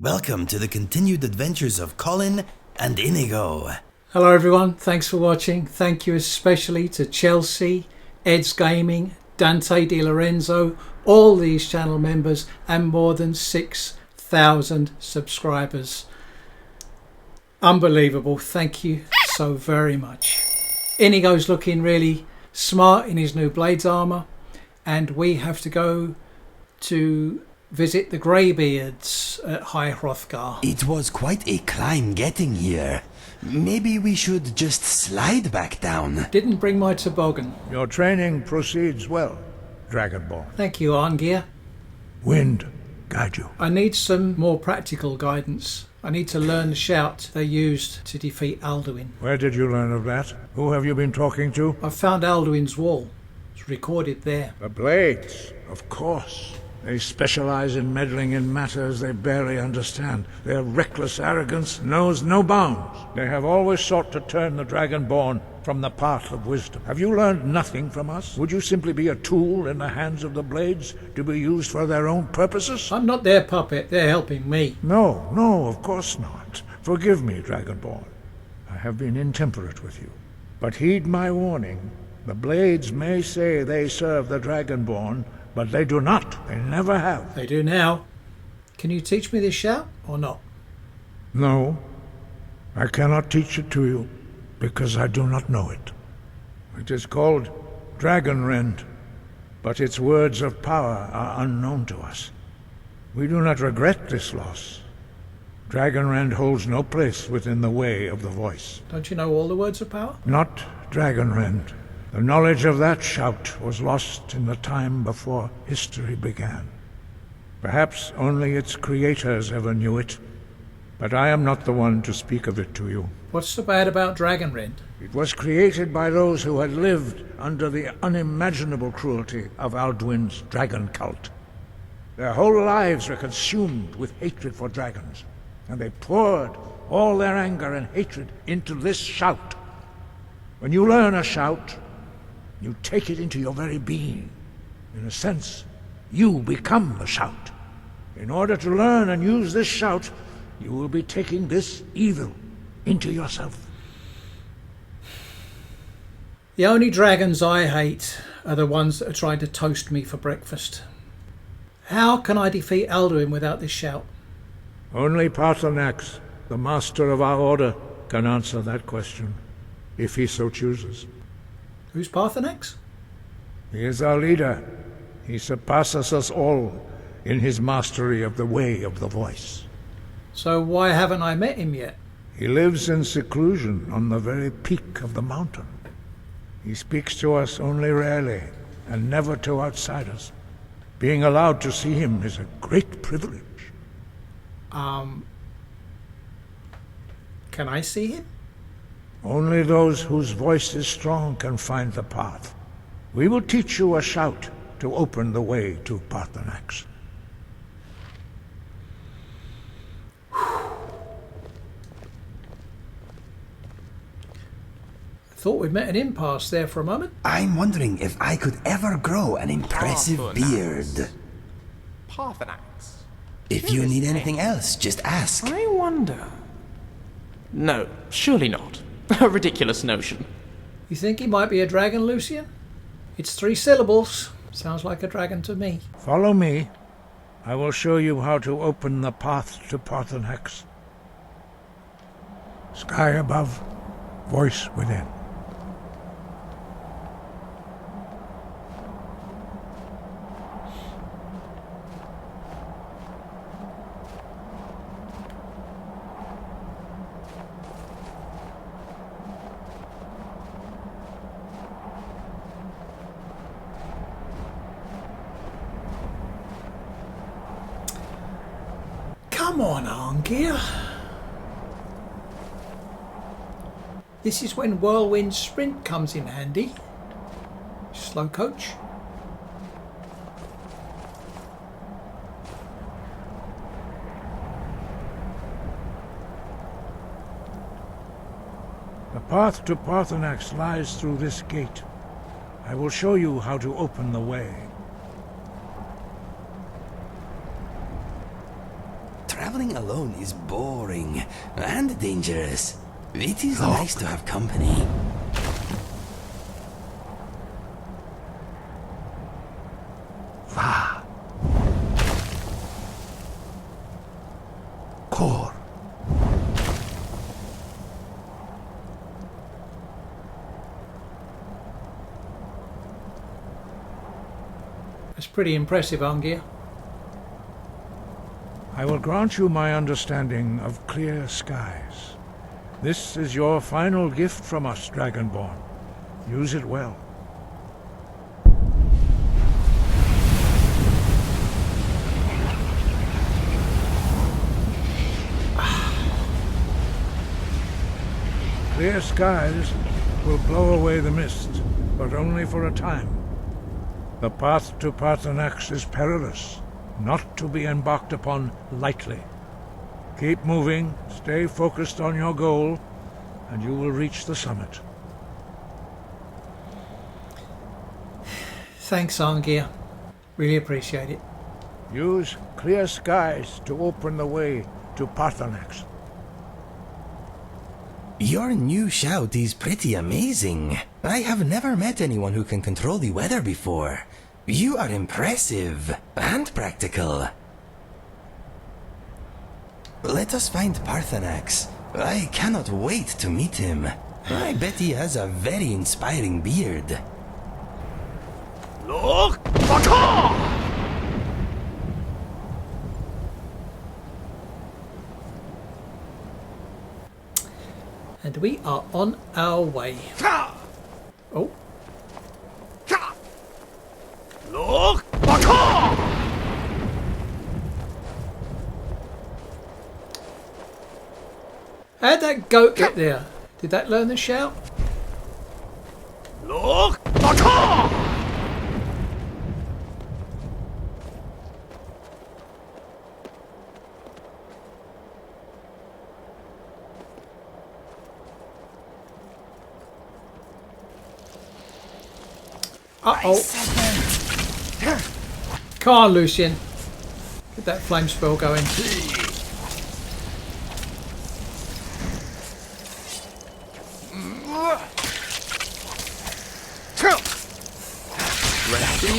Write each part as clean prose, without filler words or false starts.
Welcome to the continued adventures of Colin and Inigo. Hello everyone, thanks for watching. Thank you especially to Chelsea, Ed's Gaming, Dante Di Lorenzo, all these channel members and more than 6,000 subscribers. Unbelievable, thank you so very much. Inigo's looking really smart in his new Blades armour, and we have to go to visit the Graybeards at High Hrothgar. It was quite a climb getting here. Maybe we should just slide back down. Didn't bring my toboggan. Your training proceeds well, Dragonborn. Thank you, Arngeir. Wind guide you. I need some more practical guidance. I need to learn the shout they used to defeat Alduin. Where did you learn of that? Who have you been talking to? I found Alduin's wall. It's recorded there. The Blades, of course. They specialize in meddling in matters they barely understand. Their reckless arrogance knows no bounds. They have always sought to turn the Dragonborn from the path of wisdom. Have you learned nothing from us? Would you simply be a tool in the hands of the Blades to be used for their own purposes? I'm not their puppet. They're helping me. No, of course not. Forgive me, Dragonborn. I have been intemperate with you. But heed my warning. The Blades may say they serve the Dragonborn, but they do not. They never have. They do now. Can you teach me this shout or not? No, I cannot teach it to you, because I do not know it. It is called Dragon Rend, but its words of power are unknown to us. We do not regret this loss. Dragon Rend holds no place within the way of the voice. Don't you know all the words of power? Not Dragon Rend. The knowledge of that shout was lost in the time before history began. Perhaps only its creators ever knew it, but I am not the one to speak of it to you. What's so bad about Dragonrend? It was created by those who had lived under the unimaginable cruelty of Alduin's dragon cult. Their whole lives were consumed with hatred for dragons, and they poured all their anger and hatred into this shout. When you learn a shout, you take it into your very being. In a sense, you become the shout. In order to learn and use this shout, you will be taking this evil into yourself. The only dragons I hate are the ones that are trying to toast me for breakfast. How can I defeat Alduin without this shout? Only Paarthurnax, the master of our order, can answer that question, if he so chooses. Who's Paarthurnax? He is our leader. He surpasses us all in his mastery of the way of the voice. So why haven't I met him yet? He lives in seclusion on the very peak of the mountain. He speaks to us only rarely, and never to outsiders. Being allowed to see him is a great privilege. Can I see him? Only those whose voice is strong can find the path. We will teach you a shout to open the way to Paarthurnax. I thought we'd met an impasse there for a moment. I'm wondering if I could ever grow an impressive Paarthurnax. beard. Paarthurnax. If you need anything else, just ask. I wonder. No, surely not. A ridiculous notion. You think he might be a dragon, Lucian? It's 3 syllables. Sounds like a dragon to me. Follow me. I will show you how to open the path to Paarthurnax. Sky above, voice within. Come on, Arngeir. This is when Whirlwind Sprint comes in handy. Slow coach. The path to Paarthurnax lies through this gate. I will show you how to open the way. traveling alone is boring and dangerous. It is nice to have company. Va. Kor. That's pretty impressive, Angia. I will grant you my understanding of clear skies. This is your final gift from us, Dragonborn. Use it well. Clear skies will blow away the mist, but only for a time. The path to Paarthurnax is perilous, not to be embarked upon lightly. Keep moving, stay focused on your goal, and you will reach the summit. Thanks, Angia. Really appreciate it. Use clear skies to open the way to Paarthurnax. Your new shout is pretty amazing. I have never met anyone who can control the weather before. You are impressive and practical. Let us find Paarthurnax. I cannot wait to meet him. I bet he has a very inspiring beard. Look! Baka! And we are on our way. Oh, Look! Baka! how'd that goat get there? Did that learn the shout? Look! Baka! Uh-oh. Come on, Lucian. Get that flame spell going.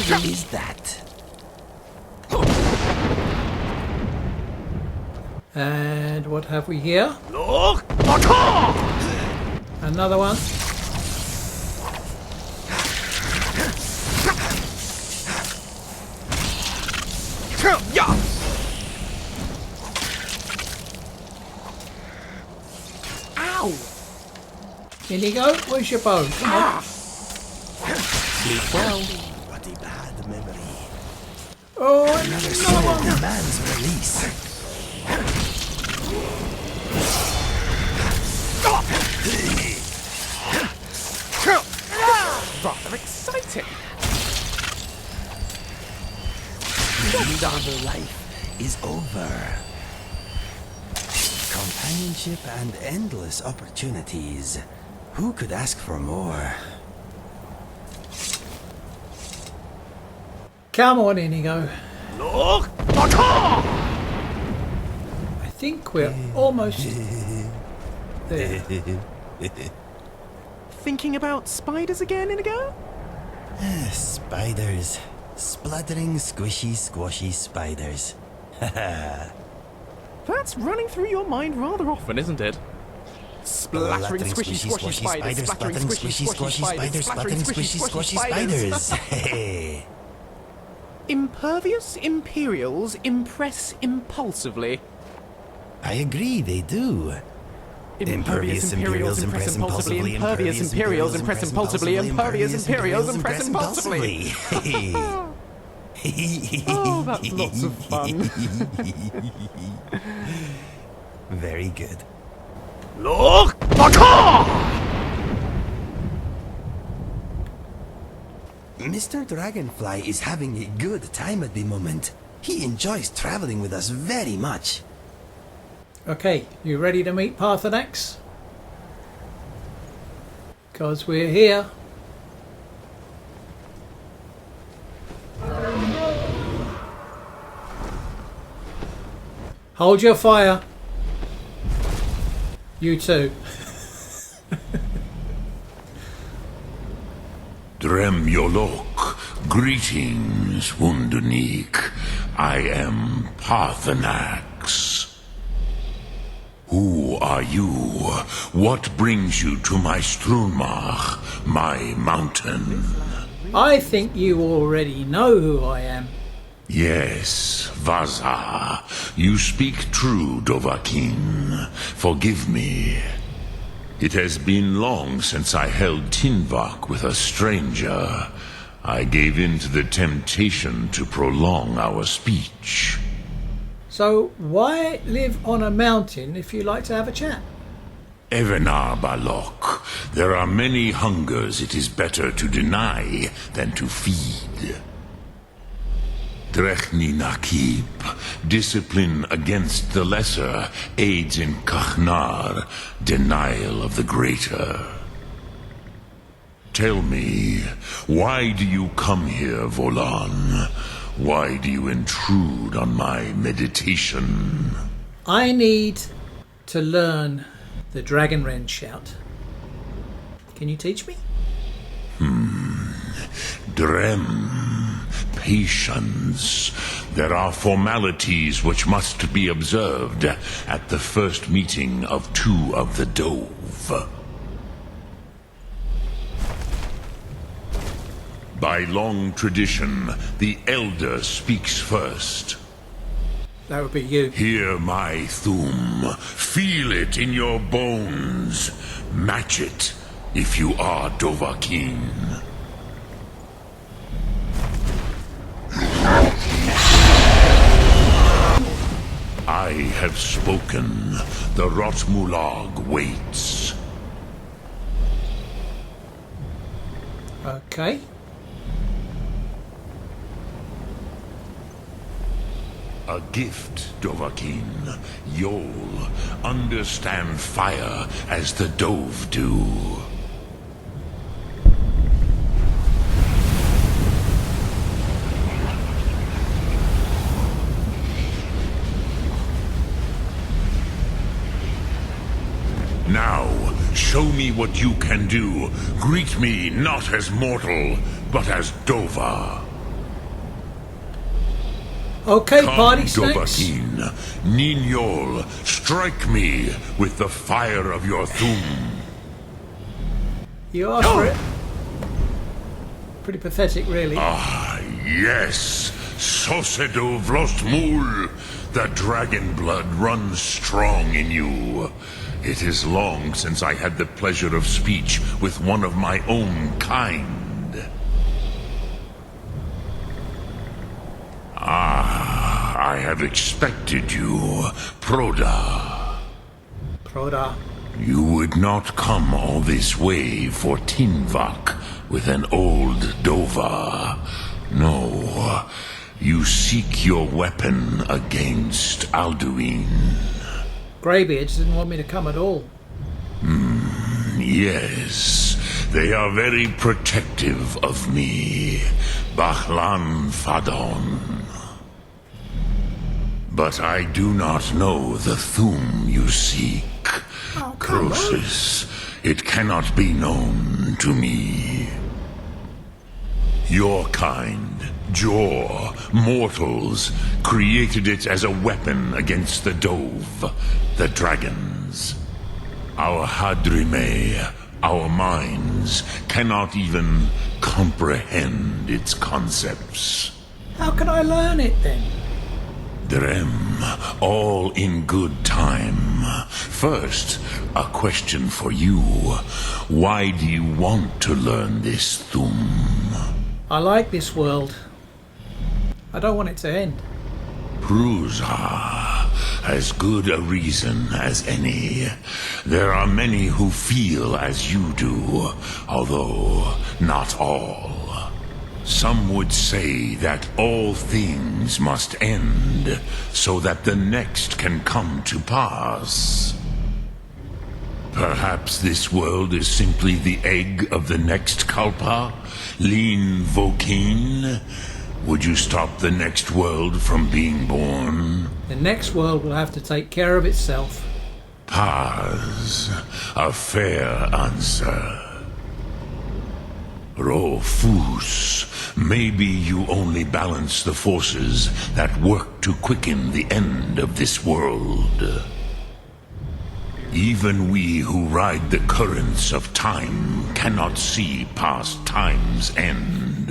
What is that? And what have we here? Look! Baka! Another one. Yeah! Ow! Inigo, where's your bow? Come on. Sleep well. What a bad memory. Oh, Another soul demands release. Rather exciting. Miserable life is over. Companionship and endless opportunities. Who could ask for more? come on, Inigo. Look! Baka! I think we're almost there. Thinking about spiders again, Inigo? Spiders. Spluttering, squishy, squashy spiders. That's running through your mind rather often, isn't it? Splattering, squishy, squashy spiders. Splattering, squishy, squashy spiders. Splattering, squishy, squashy spiders. Hey. Impervious Imperials impress impulsively. I agree, they do. Impervious Imperials impress impulsively. Impervious Imperials impress impulsively. Impervious Imperials impress impulsively. Oh, that's lots of fun. Very good. Look! Baka! Mr. Dragonfly is having a good time at the moment. He enjoys traveling with us very much. Okay, you ready to meet Paarthurnax? Because we're here. Hold your fire. You too. Drem Yolok, greetings, Wundernik. I am Paarthurnax. Who are you? What brings you to my Strunmach, my mountain? I think you already know who I am. Yes, Vaza. You speak true, Dovahkiin. Forgive me. It has been long since I held Tinvak with a stranger. I gave in to the temptation to prolong our speech. So why live on a mountain if you like to have a chat? Evenar Balok, there are many hungers it is better to deny than to feed. Drechni Nakib, discipline against the lesser, aids in Kachnar, denial of the greater. Tell me, why do you come here, Volan? Why do you intrude on my meditation? I need to learn the Dragon Wren shout. Can you teach me? Drem, patience. There are formalities which must be observed at the first meeting of two of the Dove. By long tradition, the elder speaks first. That would be you. Hear my Thum. Feel it in your bones. Match it if you are Dovahkiin. I have spoken. The Rotmulag waits. Okay. A gift, Dovahkiin. You'll understand fire as the Dove do. Now, show me what you can do. Greet me not as mortal, but as Dova. Okay, Come, party snacks. Dovahkiin. Ninyol, strike me with the fire of your Thum. You asked for it. Pretty pathetic, really. Ah, yes. Sosedo Vlostmul. The dragon blood runs strong in you. It is long since I had the pleasure of speech with one of my own kind. Ah, I have expected you, Proda. Proda. You would not come all this way for Tinvak with an old Dova. No, you seek your weapon against Alduin. Graybeards didn't want me to come at all. Yes, they are very protective of me. Bachlan Fadon. But I do not know the Thum you seek. Oh, come on. Croesus, it cannot be known to me. Your kind, Jor, mortals, created it as a weapon against the Dove, the dragons. Our Hadrime, our minds, cannot even comprehend its concepts. How can I learn it then? Drem, all in good time. First, a question for you. Why do you want to learn this Thum? I like this world. I don't want it to end. Prusa, as good a reason as any. There are many who feel as you do, although not all. Some would say that all things must end, so that the next can come to pass. Perhaps this world is simply the egg of the next Kalpa, Lean Vokin. Would you stop the next world from being born? The next world will have to take care of itself. Paz, a fair answer. Rofus, maybe you only balance the forces that work to quicken the end of this world. Even we who ride the currents of time cannot see past time's end.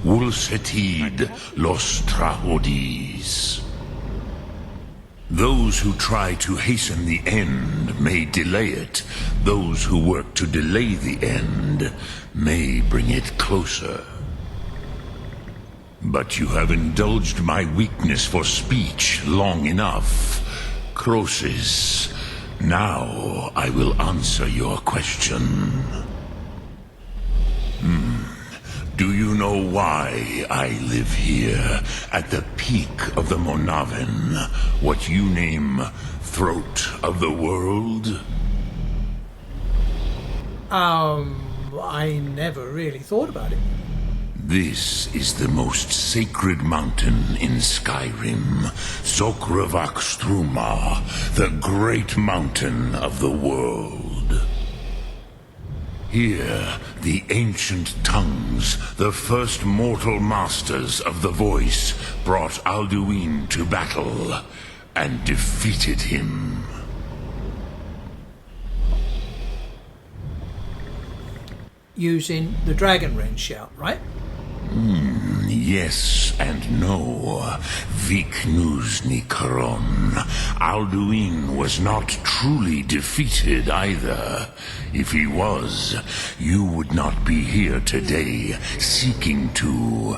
Wulsetid los trahodis. Those who try to hasten the end may delay it. Those who work to delay the end may bring it closer. But you have indulged my weakness for speech long enough. Croesus, now I will answer your question. Do you know why I live here, at the peak of the Monavin, what you name throat of the world? I never really thought about it. This is the most sacred mountain in Skyrim, Sokravakstruma, the great mountain of the world. Here, the ancient tongues, the first mortal masters of the voice, brought Alduin to battle and defeated him. Using the Dragon Wren shout, right? Yes and no. Viknusni Karon. Alduin was not truly defeated either. If he was, you would not be here today seeking to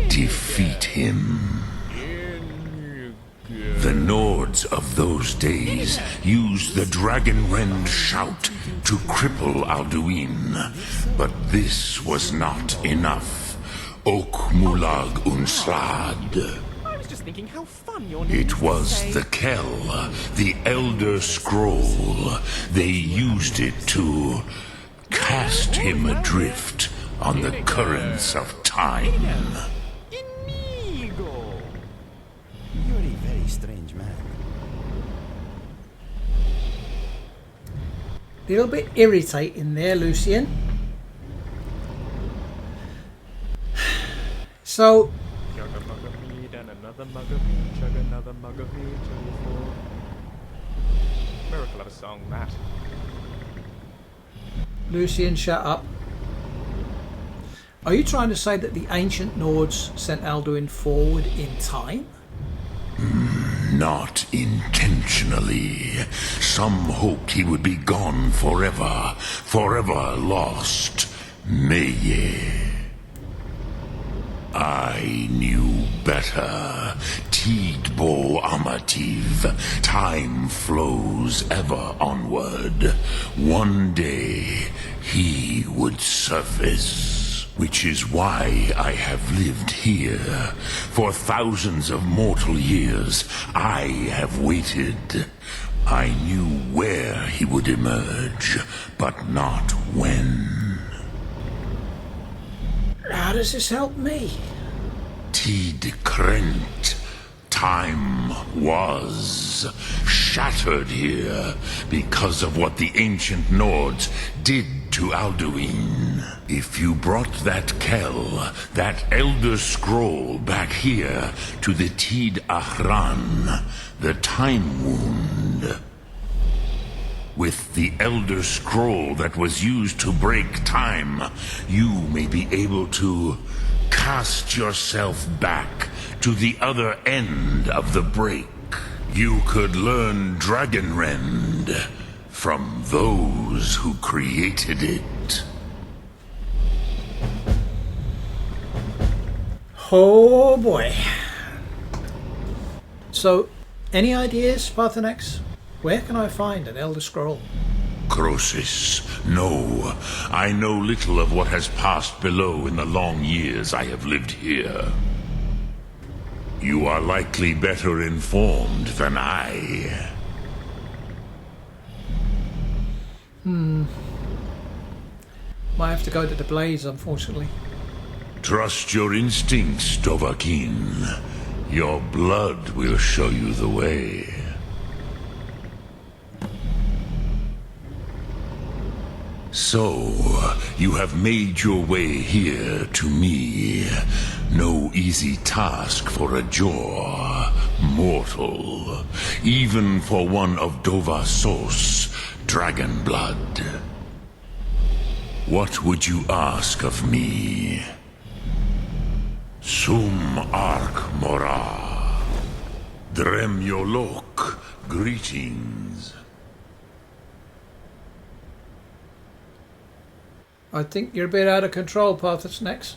defeat him. The Nords of those days used the Dragon Wren shout to cripple Alduin, but this was not enough. Ok Mulag Unslad. I was just thinking how fun your name It was say. the Kell, the Elder Scroll. They used it to cast him adrift on the currents of time. Inigo. You're a very strange man. Little bit irritating there, Lucian. So, Chug a mug of mead and another mug of mead. Chug another mug of mead till you're full. Miracle of a song, that. Lucian, shut up. Are you trying to say that the ancient Nords sent Alduin forward in time? Not intentionally. Some hoped he would be gone forever, forever lost. Meye. I knew better. Tidbo Amativ. Time flows ever onward. One day he would surface. Which is why I have lived here. For thousands of mortal years, I have waited. I knew where he would emerge, but not when. How does this help me? Tid Krent. Time was shattered here because of what the ancient Nords did to Alduin. If you brought that Kell, that Elder Scroll back here to the Tid Ahran, the Time Wound, with the Elder Scroll that was used to break time, you may be able to cast yourself back to the other end of the break. You could learn Dragonrend from those who created it. Oh boy. So, any ideas, Paarthurnax? Where can I find an Elder Scroll? Croesus, no. I know little of what has passed below in the long years I have lived here. You are likely better informed than I. Might have to go to the Blaze, unfortunately. Trust your instincts, Dovahkiin. Your blood will show you the way. So, you have made your way here to me. No easy task for a jaw, mortal. Even for one of Dovahsos, dragon blood. What would you ask of me? Sum Ark Mora. Dremyolok, greetings. I think you're a bit out of control, Paarthurnax.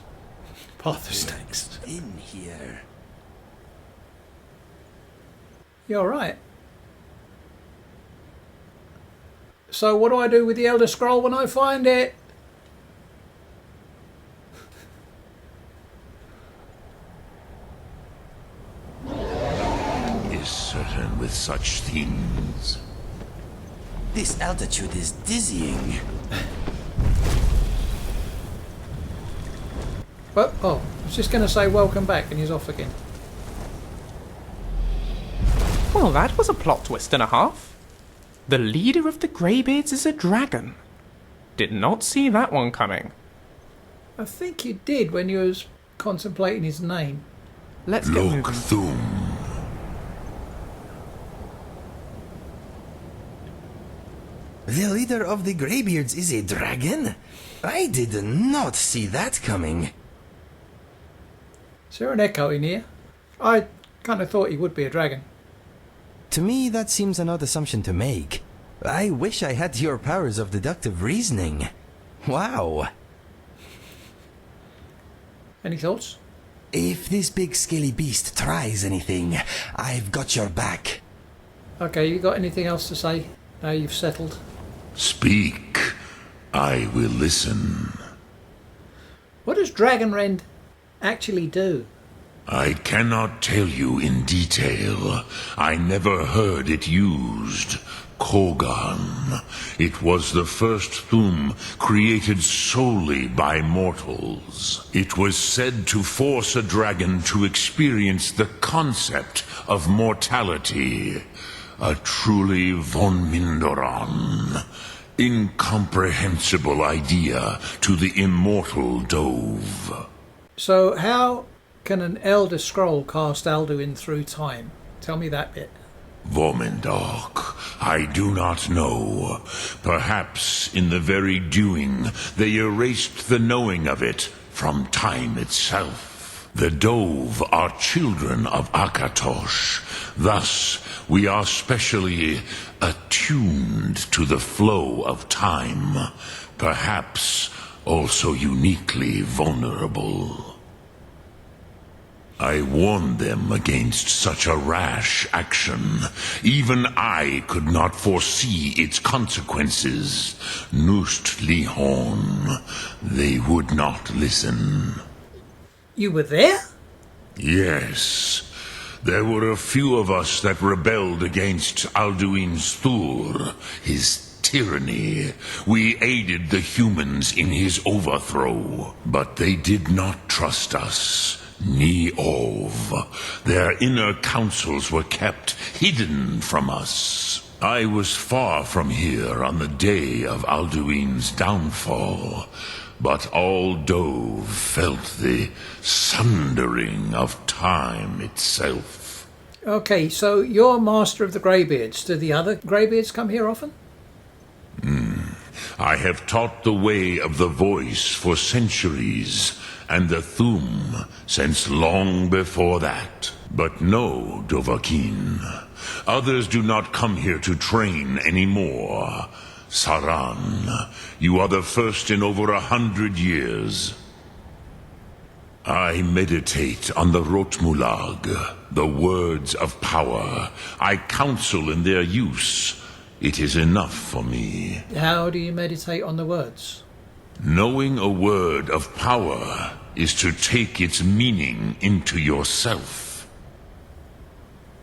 Paarthurnax. In here. You're right. So what do I do with the Elder Scroll when I find it? Is certain with such things. This altitude is dizzying. But, oh, I was just going to say welcome back and he's off again. Well, that was a plot twist and a half. The leader of the Graybeards is a dragon. Did not see that one coming. I think you did when you was contemplating his name. Let's get moving. Lokthum. The leader of the Graybeards is a dragon? I did not see that coming. Is there an echo in here? I kind of thought he would be a dragon. To me, that seems an odd assumption to make. I wish I had your powers of deductive reasoning. Wow. Any thoughts? If this big scaly beast tries anything, I've got your back. Okay, you got anything else to say? Now you've settled. Speak. I will listen. What does Dragonrend actually do? I cannot tell you in detail. I never heard it used. Kogan. It was the first Thum created solely by mortals. It was said to force a dragon to experience the concept of mortality. A truly von Mindoran. Incomprehensible idea to the immortal Dove. So how can an Elder Scroll cast Alduin through time? Tell me that bit. Vomendok, I do not know. Perhaps in the very doing, they erased the knowing of it from time itself. The Dove are children of Akatosh. Thus, we are specially attuned to the flow of time. Perhaps also uniquely vulnerable. I warned them against such a rash action. Even I could not foresee its consequences. Nusht Lihon, they would not listen. You were there? Yes. There were a few of us that rebelled against Alduin's Thur, his tyranny. We aided the humans in his overthrow, but they did not trust us. Neov. Their inner counsels were kept hidden from us. I was far from here on the day of Alduin's downfall, but all Dove felt the sundering of time itself. Okay, so you're master of the Graybeards. Do the other Graybeards come here often? I have taught the way of the voice for centuries, and the Thum since long before that. But no, Dovahkiin. Others do not come here to train anymore. Saran, you are the first in over 100 years. I meditate on the Rotmulag, the words of power. I counsel in their use. It is enough for me. How do you meditate on the words? Knowing a word of power is to take its meaning into yourself.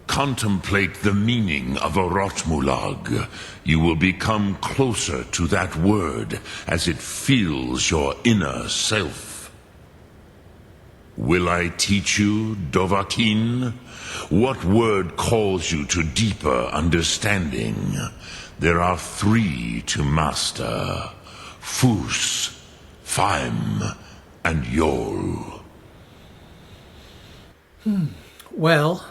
Contemplate the meaning of a Rotmulag. You will become closer to that word as it fills your inner self. Will I teach you, Dovahkiin? What word calls you to deeper understanding? There are 3 to master. Fus, Faim, and Yol. Well,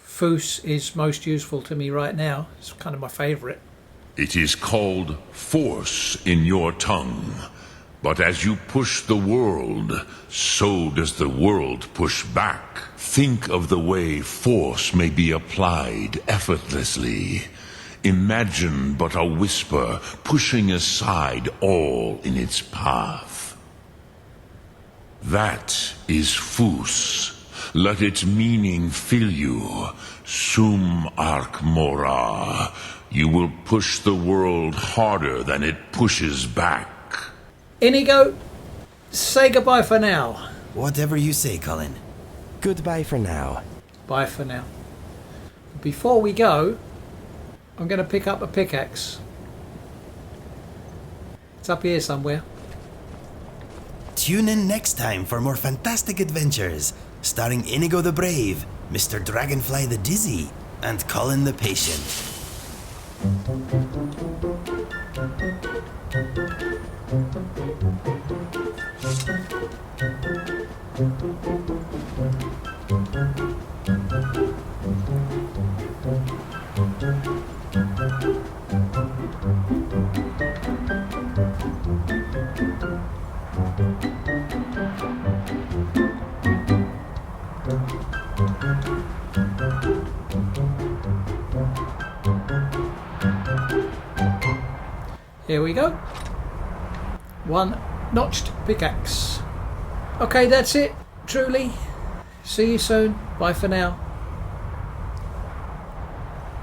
Fus is most useful to me right now. It's kind of my favourite. It is called force in your tongue. But as you push the world, so does the world push back. Think of the way force may be applied effortlessly. Imagine but a whisper pushing aside all in its path. That is Fus. Let its meaning fill you. Sum arc mora. You will push the world harder than it pushes back. Inigo, say goodbye for now. Whatever you say, Colin. Goodbye for now. Bye for now. Before we go, I'm going to pick up a pickaxe. It's up here somewhere. Tune in next time for more fantastic adventures, starring Inigo the Brave, Mr. Dragonfly the Dizzy, and Colin the Patient. Here we go. 1 notched pickaxe. Okay, that's it. Truly. See you soon. Bye for now.